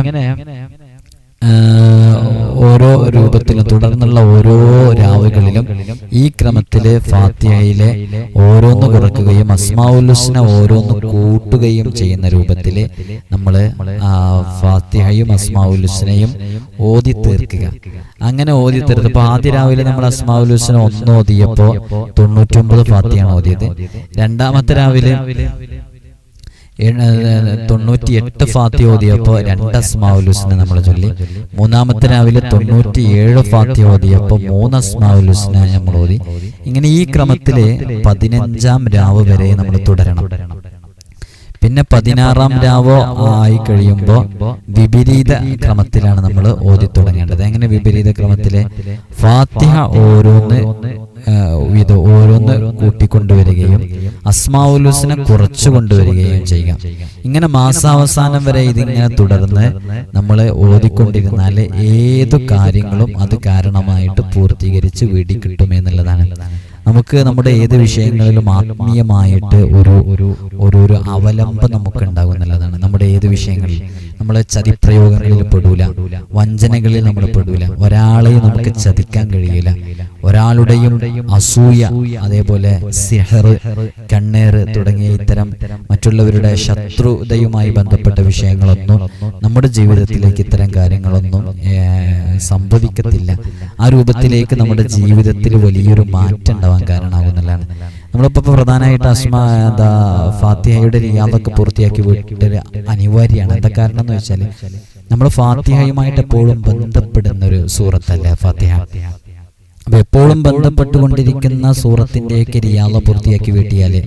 S1: ഓരോ രൂപത്തിലും തുടർന്നുള്ള ഓരോ രാവുകളിലും ഈ ക്രമത്തില് ഫാത്തിഹയിലെ ഓരോന്ന് കുറയ്ക്കുകയും അസ്മാഉൽ ഹുസ്ന ഓരോന്ന് കൂട്ടുകയും ചെയ്യുന്ന രൂപത്തില് നമ്മള് ഫാത്തിഹയും അസ്മാഉൽ ഹുസ്നയും ഓതി തീർക്കുക. അങ്ങനെ ഓതി തീർത്തപ്പോ ആദ്യ രാവിലെ നമ്മൾ അസ്മാഉൽ ഹുസ്ന 1 ഓതിയപ്പോ 99 ഫാത്തിഹയാണ് ഓതിയത്. 2ാമത്തെ രാവിലെ 98 ഫാത്തിഹ ഓതിയപ്പോ 2 അസ്മാഉൽ ഹുസ്ന നമ്മൾ ചൊല്ലി. 3ാമത്തെ രാവിലെ 97 ഫാത്തിഹ ഓതിയപ്പോ 3 അസ്മാഉൽ ഹുസ്ന നമ്മൾ ഓതി. ഇങ്ങനെ ഈ ക്രമത്തില് 15-ാം രാവ് വരെ നമ്മൾ തുടരണം. പിന്നെ 16-ാം രാവോ ആയി കഴിയുമ്പോൾ വിപരീത ക്രമത്തിലാണ് നമ്മൾ ഓതി തുടങ്ങേണ്ടത്. എങ്ങനെ വിപരീത ക്രമത്തില്? ഫാത്തിഹ ഓരോന്ന് കൂട്ടിക്കൊണ്ടുവരികയും അസ്മാഉൽ ഹുസ്ന കുറച്ചു കൊണ്ടുവരികയും ചെയ്യുക. ഇങ്ങനെ മാസാവസാനം വരെ ഇതിങ്ങനെ തുടർന്ന് നമ്മൾ ഓതിക്കൊണ്ടിരുന്നാൽ ഏതു കാര്യങ്ങളും അത് കാരണമായിട്ട് പൂർത്തീകരിച്ച് വീടി കിട്ടുമെന്നുള്ളതാണ്. നമുക്ക് നമ്മുടെ ഏത് വിഷയങ്ങളിലും ആത്മീയമായിട്ട് ഒരു അവലംബം നമുക്ക് ഉണ്ടാകും എന്നുള്ളതാണ്. നമ്മുടെ ഏത് വിഷയങ്ങളിൽ നമ്മൾ ചതിപ്രയോഗങ്ങളിൽ പെടൂല, വഞ്ചനകളിൽ നമ്മൾ പെടൂല, ഒരാളെയും നമുക്ക് ചതിക്കാൻ കഴിയില്ല. ഒരാളുടെയും അസൂയ, അതേപോലെ സിഹർ, കണ്ണേറ് തുടങ്ങിയ ഇത്തരം മറ്റുള്ളവരുടെ ശത്രുതയുമായി ബന്ധപ്പെട്ട വിഷയങ്ങളൊന്നും നമ്മുടെ ജീവിതത്തിലേക്ക് ഇത്തരം കാര്യങ്ങളൊന്നും സംഭവിക്കത്തില്ല. ആ രൂപത്തിലേക്ക് നമ്മുടെ ജീവിതത്തിൽ വലിയൊരു മാറ്റം ഉണ്ടാവാൻ കാരണമാകുന്നതാണ്. നമ്മളിപ്പോ പ്രധാനമായിട്ട് ഫാത്തിഹയുടെ റിയാദൊക്കെ പൂർത്തിയാക്കി വീട്ടിൽ അനിവാര്യമാണ്. എന്താ കാരണം എന്ന് വെച്ചാൽ നമ്മൾ ഫാത്തിഹയുമായിട്ട് എപ്പോഴും ബന്ധപ്പെടുന്ന ഒരു സൂറത്തല്ലേ ഫാത്തിഹ. അപ്പൊ എപ്പോഴും ബന്ധപ്പെട്ടുകൊണ്ടിരിക്കുന്ന സൂറത്തിന്റെയൊക്കെ റിയാദ പൂർത്തിയാക്കി വീട്ടിയാല്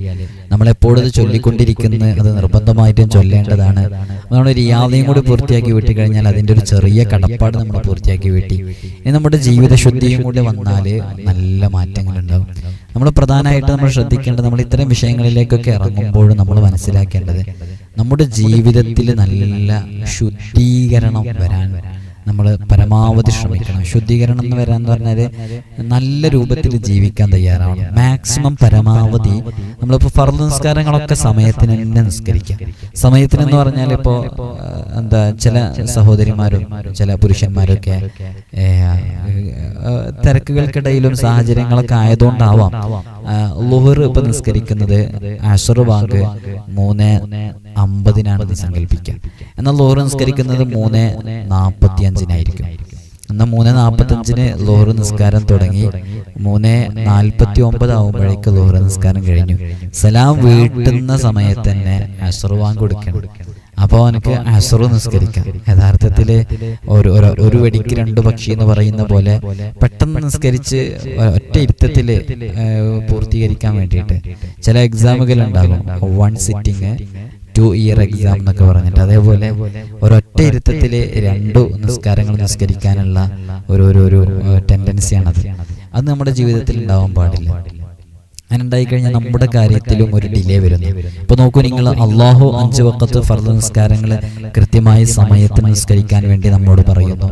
S1: നമ്മളെപ്പോഴും അത് ചൊല്ലിക്കൊണ്ടിരിക്കുന്ന അത് നിർബന്ധമായിട്ടും ചൊല്ലേണ്ടതാണ്. നമ്മൾ റിയാദയും കൂടി പൂർത്തിയാക്കി വീട്ടി കഴിഞ്ഞാൽ അതിൻ്റെ ഒരു ചെറിയ കടപ്പാട് നമ്മൾ പൂർത്തിയാക്കി വീട്ടി. ഇനി നമ്മുടെ ജീവിത ശുദ്ധിയും കൂടി വന്നാല് നല്ല മാറ്റങ്ങളുണ്ടാവും. നമ്മൾ പ്രധാനമായിട്ട് നമ്മൾ ശ്രദ്ധിക്കേണ്ടത്, നമ്മൾ ഇത്തരം വിഷയങ്ങളിലേക്കൊക്കെ ഇറങ്ങുമ്പോൾ നമ്മൾ മനസ്സിലാക്കേണ്ടത് നമ്മുടെ ജീവിതത്തിൽ നല്ല ശുദ്ധീകരണം വരാൻ നമ്മൾ പരമാവധി ശ്രമിക്കണം. ശുദ്ധീകരണം എന്ന് വരാന്ന് പറഞ്ഞാൽ നല്ല രൂപത്തിൽ ജീവിക്കാൻ തയ്യാറാവണം. മാക്സിമം പരമാവധി നമ്മളിപ്പോൾ ഫർദ് നിസ്കാരങ്ങളൊക്കെ സമയത്തിന് തന്നെ നിസ്കരിക്കാം. സമയത്തിനെന്ന് പറഞ്ഞാൽ ഇപ്പോൾ ചില സഹോദരിമാരും ചില പുരുഷന്മാരൊക്കെ തിരക്കുകൾക്കിടയിലും സാഹചര്യങ്ങളൊക്കെ ആയതുകൊണ്ടാവാം ളുഹർ ഇപ്പൊ നിസ്കരിക്കുന്നത് അസ്ർ ബാങ്ക് 3:50 സങ്കല്പിക്കാം. എന്നാൽ ളുഹർ നിസ്കരിക്കുന്നത് 3:45 എന്നാൽ 3:45 ളുഹർ നിസ്കാരം തുടങ്ങി 3:49 ആവുമ്പോഴേക്ക് ളുഹർ നിസ്കാരം കഴിഞ്ഞു. സലാം വീട്ടുന്ന സമയത്ത് തന്നെ അസ്ർ ബാങ്ക് കൊടുക്കണം. അപ്പോൾ എനിക്ക് അസ്ർ നിസ്കരിക്കാം. യഥാർത്ഥത്തില് ഒരു വെടിക്ക് 2 പക്ഷി എന്ന് പറയുന്ന പോലെ പെട്ടെന്ന് നിസ്കരിച്ച് ഒറ്റ ഇരുത്തത്തില് പൂർത്തീകരിക്കാൻ വേണ്ടിയിട്ട് ചില എക്സാമുകൾ ഉണ്ടാകും. 1 സിറ്റിംഗ് 2 ഇയർ എക്സാം എന്നൊക്കെ പറഞ്ഞിട്ട്, അതേപോലെ ഒരൊറ്റ ഇരുത്തത്തില് 2 നിസ്കാരങ്ങൾ നിസ്കരിക്കാനുള്ള ഒരു ടെൻഡൻസിയാണത്. അത് നമ്മുടെ ജീവിതത്തിൽ ഉണ്ടാവാൻ പാടില്ല. അങ്ങനെ ഉണ്ടായിക്കഴിഞ്ഞാൽ നമ്മുടെ കാര്യത്തിലും ഒരു ഡിലേ വരുന്നു. ഇപ്പൊ നോക്കൂ, നിങ്ങൾ അള്ളാഹു 5 വഖത്ത് ഫർദ് നിസ്കാരങ്ങൾ കൃത്യമായി സമയത്തിന് നിസ്കരിക്കാൻ വേണ്ടി നമ്മോട് പറയുന്നു.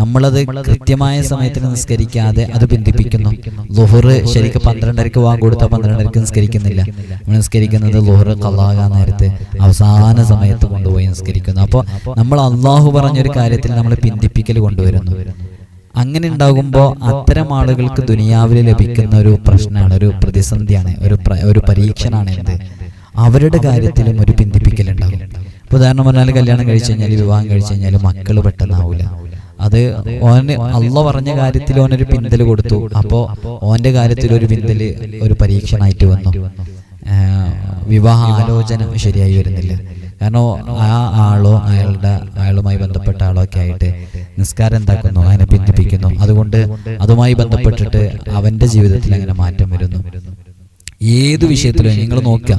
S1: നമ്മളത് കൃത്യമായ സമയത്തിന് നിസ്കരിക്കാതെ അത് ബന്ധിപ്പിക്കുന്നു. ളുഹർ ശരിക്കും 12:30 വാങ്ങ് കൊടുത്താൽ 12:30 നിസ്കരിക്കുന്നില്ല. നമ്മൾ നിസ്കരിക്കുന്നത് ളുഹർ ഖളാ നേരത്തെ അവസാന സമയത്ത് കൊണ്ടുപോയി നിസ്കരിക്കുന്നു. അപ്പോൾ നമ്മൾ അള്ളാഹു പറഞ്ഞൊരു കാര്യത്തിൽ നമ്മൾ ബന്ധിപ്പിക്കൽ കൊണ്ടുവരുന്നു. അങ്ങനെ ഉണ്ടാകുമ്പോൾ അത്തരം ആളുകൾക്ക് ദുനിയാവിൽ ലഭിക്കുന്ന ഒരു പ്രശ്നമാണ്, ഒരു പ്രതിസന്ധിയാണ്, ഒരു പരീക്ഷണമാണ്. എന്ത്? അവരുടെ കാര്യത്തിലും ഒരു ബന്ധിപ്പിക്കലുണ്ടാകും. ഉദാഹരണം പറഞ്ഞാൽ കല്യാണം കഴിച്ചു കഴിഞ്ഞാൽ, വിവാഹം കഴിച്ചു കഴിഞ്ഞാൽ മക്കൾ പെട്ടെന്നാവില്ല. അത് ഓന് അള്ള പറഞ്ഞ കാര്യത്തിൽ ഓനൊരു പിന്തല് കൊടുത്തു. അപ്പോൾ ഓന്റെ കാര്യത്തിൽ ഒരു പിന്തല് ഒരു പരീക്ഷണമായിട്ട് വന്നു. വിവാഹ ആലോചന ശരിയായി വരുന്നില്ല. കാരണം ആ ആളോ അയാളുമായി ബന്ധപ്പെട്ട ആളോ ഒക്കെ ആയിട്ട് നിസ്കാരം എന്താക്കുന്നു, അതിനെ പിന്തിപ്പിക്കുന്നു. അതുകൊണ്ട് അതുമായി ബന്ധപ്പെട്ടിട്ട് അവന്റെ ജീവിതത്തിൽ അങ്ങനെ മാറ്റം വരുന്നു. ഏത് വിഷയത്തിലും നിങ്ങൾ നോക്കുക,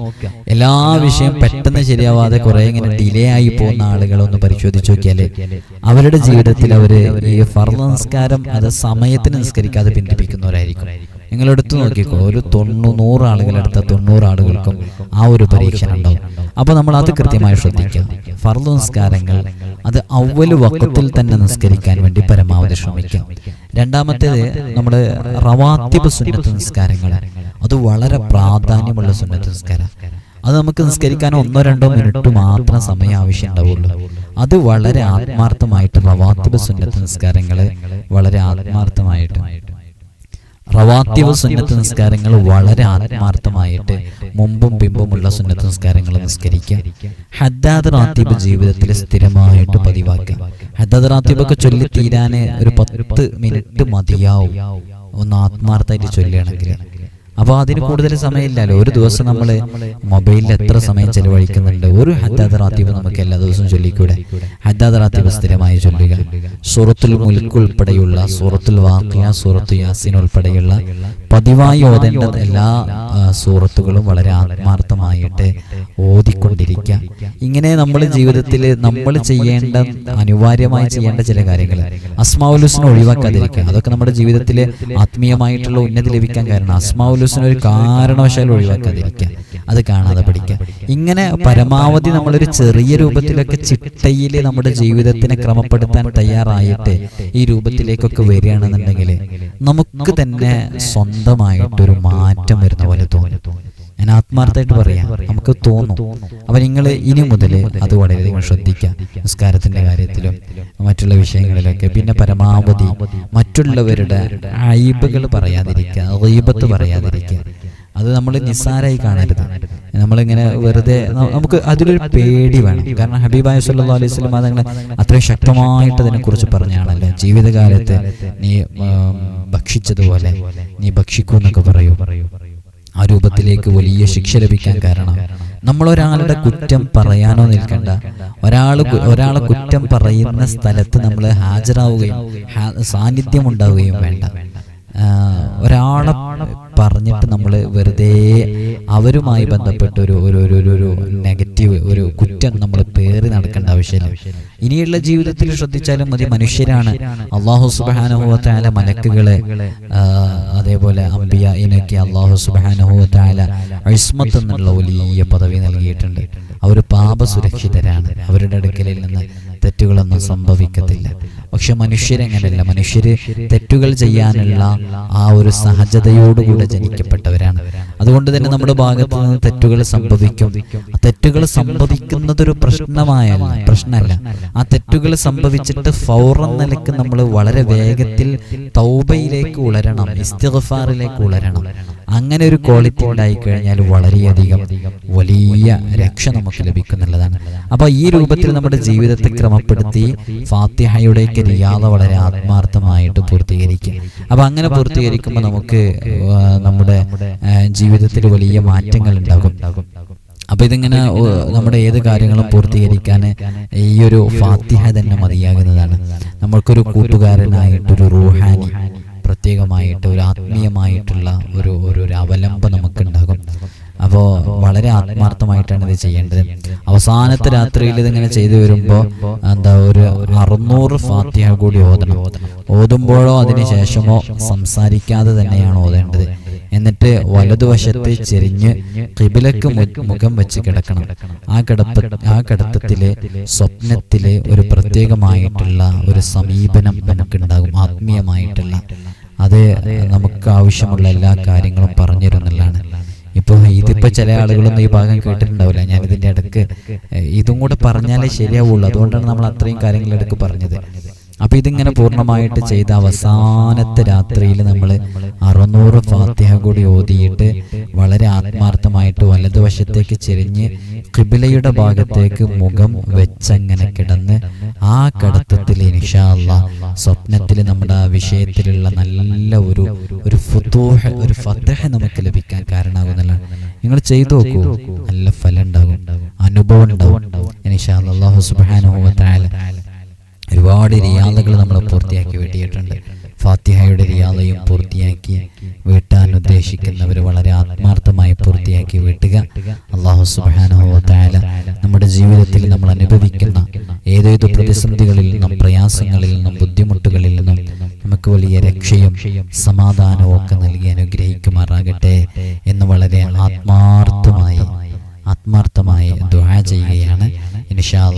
S1: എല്ലാ വിഷയം പെട്ടെന്ന് ശരിയാവാതെ കുറെ ഇങ്ങനെ ഡിലേ ആയി പോകുന്ന ആളുകളൊന്ന് പരിശോധിച്ച് നോക്കിയാല് അവരുടെ ജീവിതത്തിൽ അവര് ഈ ഫർള് നിസ്കാരം അത് സമയത്തിന് നിസ്കരിക്കാതെ പിന്തിപ്പിക്കുന്നവരായിരിക്കും. നിങ്ങൾ എടുത്തു നോക്കിക്കോ, ഒരു 100 ആളുകളെടുത്ത 90 ആളുകൾക്കും ആ ഒരു പരീക്ഷണം ഉണ്ടാവും. അപ്പൊ നമ്മൾ അത് കൃത്യമായി ശ്രദ്ധിക്കാം. ഫർള് നിസ്കാരങ്ങൾ അത് അവ്വല് വഖത്തിൽ തന്നെ നിസ്കരിക്കാൻ വേണ്ടി പരമാവധി ശ്രമിക്കാം. രണ്ടാമത്തേത് നമ്മുടെ റവാത്തിബ് സുന്നത്ത് നിസ്കാരങ്ങൾ, അത് വളരെ പ്രാധാന്യമുള്ള സുന്നത്ത് നിസ്കാരം. അത് നമുക്ക് നിസ്കരിക്കാൻ 1-2 മിനിറ്റ് മാത്രം സമയം ആവശ്യം ഉണ്ടാവുള്ളൂ. അത് വളരെ ആത്മാർത്ഥമായിട്ട് റവാത്തിബ് സുന്നത്ത് നിസ്കാരങ്ങൾ വളരെ ആത്മാർത്ഥമായിട്ട് റവാത്തിബ് സുന്നത്ത് നിസ്കാരങ്ങൾ വളരെ ആത്മാർത്ഥമായിട്ട് മുമ്പും പിമ്പുമുള്ള സുന്നത്ത് നിസ്കാരങ്ങൾ നിസ്കരിക്കുക. ഹദ്ദാദ് റാത്തീബ് ജീവിതത്തിൽ സ്ഥിരമായിട്ട് പതിവാക്കുക. ഹദ്ദാദ് റാത്തീബൊക്കെ ചൊല്ലി തീരാൻ ഒരു 10 മിനിറ്റ് മതിയാവും, ഒന്ന് ആത്മാർത്ഥമായിട്ട് ചൊല്ലുകയാണെങ്കിൽ. അപ്പോൾ അതിന് കൂടുതൽ സമയമില്ലല്ലോ. ഒരു ദിവസം നമ്മൾ മൊബൈലിൽ എത്ര സമയം ചെലവഴിക്കുന്നുണ്ട്? ഒരു ഹദ്ദാദ് റാത്തീബ് നമുക്ക് എല്ലാ ദിവസവും ചൊല്ലിക്കൂടെ? ഹദ്ദാദ് റാത്തീബ് സ്ഥിരമായി ചൊല്ലുക. സൂറത്തുൽ മുൽക്ക് ഉൾപ്പെടെയുള്ള, സൂറത്തുൽ വാഖിയ, സൂറത്തു യാസീൻ ഉൾപ്പെടെയുള്ള പതിവായി ഓതേണ്ട എല്ലാ സൂറത്തുകളും വളരെ ആത്മാർത്ഥമായിട്ട് ഓതിക്കൊണ്ടിരിക്കുക. ഇങ്ങനെ നമ്മൾ ജീവിതത്തിൽ നമ്മൾ ചെയ്യേണ്ട, അനിവാര്യമായി ചെയ്യേണ്ട ചില കാര്യങ്ങൾ, അസ്മാഉൽ ഹുസ്ന ഒഴിവാക്കാതിരിക്കുക. അതൊക്കെ നമ്മുടെ ജീവിതത്തിൽ ആത്മീയമായിട്ടുള്ള ഉന്നതി ലഭിക്കാൻ കാരണം. അസ്മാഉൽ ഹുസ്ന ഒരു കാരണവശാലും ഒഴിവാക്കാതിരിക്കുക, അത് കാണാതെ പഠിക്കുക. ഇങ്ങനെ പരമാവധി നമ്മളൊരു ചെറിയ രൂപത്തിലൊക്കെ ചിട്ടയിൽ നമ്മുടെ ജീവിതത്തിനെ ക്രമപ്പെടുത്താൻ തയ്യാറായിട്ട് ഈ രൂപത്തിലേക്കൊക്കെ വരികയാണെന്നുണ്ടെങ്കിൽ നമുക്ക് തന്നെ സ്വന്തമായിട്ടൊരു മാറ്റം വരുന്ന പോലെ തോന്നും. ഞാൻ ആത്മാർത്ഥമായിട്ട് പറയാം, നമുക്ക് തോന്നും. അപ്പൊ നിങ്ങൾ ഇനി മുതൽ അത് വളരെയധികം ശ്രദ്ധിക്കുക, നിസ്കാരത്തിന്റെ കാര്യത്തിലും മറ്റുള്ള വിഷയങ്ങളിലൊക്കെ. പിന്നെ പരമാവധി മറ്റുള്ളവരുടെ അയ്ബുകൾ പറയാതിരിക്കുക, ഗീബത്ത് പറയാതിരിക്കുക. അത് നമ്മൾ നിസ്സാരമായി കാണരുത്. നമ്മളിങ്ങനെ വെറുതെ, നമുക്ക് അതിലൊരു പേടി വേണം. കാരണം ഹബീബായ സല്ലല്ലാഹു അലൈഹി വസല്ലം അതങ്ങനെ അത്രയും ശക്തമായിട്ട് അതിനെക്കുറിച്ച് പറഞ്ഞാണല്ലോ, ജീവിതകാലത്ത് നീ ഭക്ഷിച്ചതുപോലെ നീ ഭക്ഷിക്കൂ എന്നൊക്കെ പറയൂ. ആ രൂപത്തിലേക്ക് വലിയ ശിക്ഷ ലഭിക്കാൻ കാരണം നമ്മളൊരാളുടെ കുറ്റം പറയാനോ നിൽക്കണ്ട. ഒരാളെ കുറ്റം പറയുന്ന സ്ഥലത്ത് നമ്മൾ ഹാജരാവുകയും സാന്നിധ്യം ഉണ്ടാവുകയും വേണ്ട. ഒരാളെ പറഞ്ഞിട്ട് നമ്മൾ വെറുതെ അവരുമായി ബന്ധപ്പെട്ട് ഒരു നെഗറ്റീവ്, ഒരു കുറ്റം നമ്മൾ പേറി നടക്കേണ്ട ആവശ്യമില്ല. ഇനിയുള്ള ജീവിതത്തിൽ ശ്രദ്ധിച്ചാലും മതി, മനുഷ്യരാണ്. അല്ലാഹു സുബ്ഹാനഹു വ തആല മലക്കുകളെ അതേപോലെ അംബിയാഇനൊക്കെ അല്ലാഹു സുബ്ഹാനഹു വ തആല ഇസ്മത്ത് എന്നുള്ള വലിയ പദവി നൽകിയിട്ടുണ്ട്. അവർ പാപസുരക്ഷിതരാണ്, അവരുടെ അടുക്കലിൽ നിന്ന് തെറ്റുകളൊന്നും സംഭവിക്കത്തില്ല. പക്ഷെ മനുഷ്യരെങ്ങനെയല്ല, മനുഷ്യര് തെറ്റുകൾ ചെയ്യാനുള്ള ആ ഒരു സഹജതയോടുകൂടെ ജനിക്കപ്പെട്ടവരാണ്. അതുകൊണ്ട് തന്നെ നമ്മുടെ ഭാഗത്ത് നിന്ന് തെറ്റുകൾ സംഭവിക്കും. തെറ്റുകൾ സംഭവിക്കുന്നതൊരു പ്രശ്നമല്ല. ആ തെറ്റുകൾ സംഭവിച്ചിട്ട് ഫൗറൻ നിലക്ക് നമ്മൾ വളരെ വേഗത്തിൽ തൗബയിലേക്ക് ഉളരണം, ഇസ്തിഗ്ഫാറിലേക്ക് ഉളരണം. അങ്ങനെ ഒരു ക്വാളിറ്റി ഉണ്ടായിക്കഴിഞ്ഞാൽ വളരെയധികം വലിയ രക്ഷ നമുക്ക് ലഭിക്കുന്നുള്ളതാണ്. അപ്പൊ ഈ രൂപത്തിൽ നമ്മുടെ ജീവിതത്തെ ക്രമപ്പെടുത്തി ഫാത്തിഹയുടെയൊക്കെ റിയാദ വളരെ ആത്മാർത്ഥമായിട്ട് പൂർത്തീകരിക്കുക. അപ്പൊ അങ്ങനെ പൂർത്തീകരിക്കുമ്പോൾ നമുക്ക് നമ്മുടെ ജീവിതത്തിൽ വലിയ മാറ്റങ്ങൾ ഉണ്ടാകും. അപ്പൊ ഇതിങ്ങനെ നമ്മുടെ ഏത് കാര്യങ്ങളും പൂർത്തീകരിക്കാൻ ഈ ഒരു ഫാത്തിഹ തന്നെ മതിയാകുന്നതാണ്. നമ്മൾക്കൊരു കൂട്ടുകാരനായിട്ടൊരു റൂഹാനി, പ്രത്യേകമായിട്ട് ഒരു ആത്മീയമായിട്ടുള്ള ഒരു അവലംബം നമുക്കുണ്ടാകും. അപ്പോൾ വളരെ ആത്മാർത്ഥമായിട്ടാണ് ഇത് ചെയ്യേണ്ടത്. അവസാനത്തെ രാത്രിയിൽ ഇതിങ്ങനെ ചെയ്തു വരുമ്പോൾ ഒരു 600 ഫാത്തിഹ കൂടി ഓതണം. ഓതുമ്പോഴോ അതിനുശേഷമോ സംസാരിക്കാതെ തന്നെയാണ് ഓതേണ്ടത്. എന്നിട്ട് വലതുവശത്ത് ചെരിഞ്ഞ് ഖിബിലക്ക് മുഖം വെച്ച് കിടക്കണം. ആ കിടത്തത്തിലെ സ്വപ്നത്തിലെ ഒരു പ്രത്യേകമായിട്ടുള്ള ഒരു സമീപനം നമുക്കുണ്ടാകും, ആത്മീയമായിട്ടുള്ള. അത് നമുക്ക് ആവശ്യമുള്ള എല്ലാ കാര്യങ്ങളും പറഞ്ഞിരുന്നതാണ്. ഇതിപ്പോ ചില ആളുകളൊന്നും ഈ ഭാഗം കേട്ടിട്ടുണ്ടാവില്ല. ഞാൻ ഇതിന്റെ ഇടക്ക് ഇതും കൂടെ പറഞ്ഞാലേ ശരിയാവുള്ളൂ. അതുകൊണ്ടാണ് നമ്മൾ അത്രയും കാര്യങ്ങൾ ഇടക്ക് പറഞ്ഞത്. അപ്പൊ ഇതിങ്ങനെ പൂർണ്ണമായിട്ട് ചെയ്ത അവസാനത്തെ രാത്രിയിൽ നമ്മൾ 600 ഫാത്തിഹ കൂടി ഓതിയിട്ട് വളരെ ആത്മാർത്ഥമായിട്ട് വലതുവശത്തേക്ക് ചെരിഞ്ഞ് ഖിബിലയുടെ ഭാഗത്തേക്ക് മുഖം വെച്ചങ്ങനെ കിടന്ന് ആ കിടത്തത്തിൽ ഇൻഷാ അല്ലാഹ് സ്വപ്നത്തിൽ നമ്മുടെ ആ വിഷയത്തിലുള്ള നല്ല ഒരു ഫുതൂഹ്, ഒരു ഫതഹ് നമുക്ക് ലഭിക്കാൻ കാരണമാകുന്നതാണ്. നിങ്ങൾ ചെയ്തു നോക്കൂ, നല്ല ഫലം ഉണ്ടാകും, അനുഭവം ഉണ്ടാവും. ഇൻഷാ അല്ലാഹ് അല്ലാഹു സുബ്ഹാനഹു വ തആല ഒരുപാട് റിയാദകൾ നമ്മൾ പൂർത്തിയാക്കി വീട്ടിയിട്ടുണ്ട്. ഫാത്തിഹയുടെ റിയാദയും പൂർത്തിയാക്കി വീട്ടാൻ ഉദ്ദേശിക്കുന്നവർ വളരെ ആത്മാർത്ഥമായി പൂർത്തിയാക്കി വീട്ടുക. അല്ലാഹു സുബ്ഹാനഹു വ തആല നമ്മുടെ ജീവിതത്തിൽ നമ്മൾ അനുഭവിക്കുന്ന ഏതേത് പ്രതിസന്ധികളിൽ നിന്നും, പ്രയാസങ്ങളിൽ നിന്നും, ബുദ്ധിമുട്ടുകളിൽ നിന്നും നമുക്ക് വലിയ രക്ഷയും സമാധാനവും ഒക്കെ നൽകി അനുഗ്രഹിക്കുമാറാകട്ടെ എന്ന് വളരെ ആത്മാർത്ഥമായി ദുആ ചെയ്യുകയാണ്. ഇൻഷാ അല്ലാഹ്